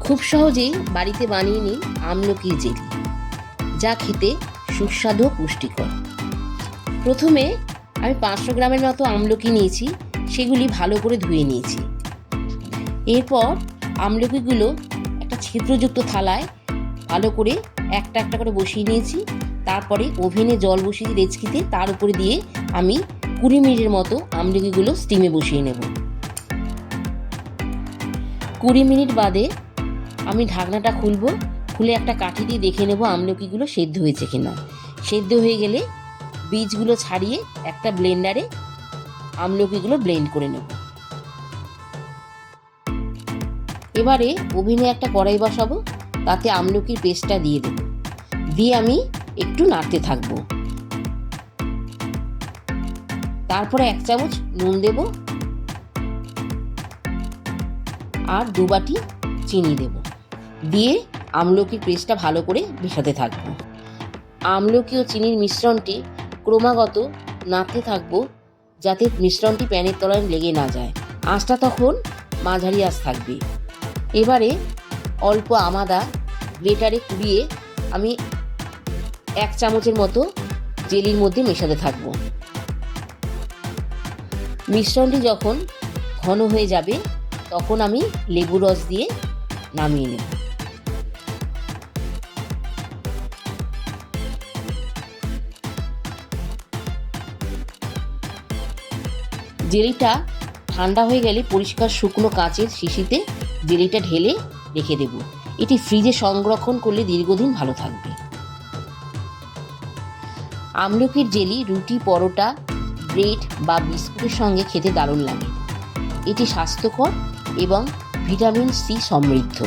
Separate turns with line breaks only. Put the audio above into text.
খুব সহজেই বাড়িতে বানিয়ে নিন আমলকির জেলি, যা খেতে সুস্বাদু ও পুষ্টিকর। প্রথমে আমি 500 গ্রামের মতো আমলকি নিয়েছি, সেগুলি ভালো করে ধুয়ে নিয়েছি। এরপর আমলকিগুলো একটা ছিদ্রযুক্ত থালায় ভালো করে একটা একটা করে বসিয়ে নিয়েছি। তারপরে ওভেনে জল বসিয়ে ডেচকিতে তার উপরে দিয়ে আমি 20 মিনিটের মতো আমলকিগুলো স্টিমে বসিয়ে নেব। 20 মিনিট বাদে আমি ঢাকনাটা খুলে একটা কাঠি দিয়ে দেখে নেব আমলকিগুলো সেদ্ধ হয়েছে কিনা। সেদ্ধ হয়ে গেলে বীজগুলো ছাড়িয়ে একটা ব্লেন্ডারে আমলকিগুলো ব্লেন্ড করে নেব। এবারে ওভেনে একটা কড়াই বসাবো, তাতে আমলকির পেস্টটা দিয়ে দেব, দিয়ে আমি একটু নাড়তে থাকবো। তারপরে 1 চামচ নুন দেব আর 2 বাটি চিনি দেব, দিয়ে আমলকির পেস্টটা ভালো করে মেশাতে থাকবো। আমলকি ও চিনির মিশ্রণটি ক্রমাগত নাড়তে থাকবো, যাতে মিশ্রণটি প্যানের তলায় লেগে না যায়। আঁচটা তখন মাঝারি আঁচ থাকবে। এবারে অল্প আমাদা গ্রেটারে কুড়িয়ে আমি 1 চামচের মতো জেলির মধ্যে মেশাতে থাকবো। মিশ্রণটি যখন ঘন হয়ে যাবে তখন আমি লেবু রস দিয়ে নামিয়ে নেব। জেলিটা ঠান্ডা হয়ে গেলে পরিষ্কার শুকনো কাচের শিশিতে জেলিটা ঢেলে রেখে দেব। এটি ফ্রিজে সংরক্ষণ করলে দীর্ঘদিন ভালো থাকবে। আমলকির জেলি রুটি, পরোটা, ব্রেড বা বিস্কুটের সঙ্গে খেতে দারুণ লাগে। এটি স্বাস্থ্যকর এবং ভিটামিন সি সমৃদ্ধ।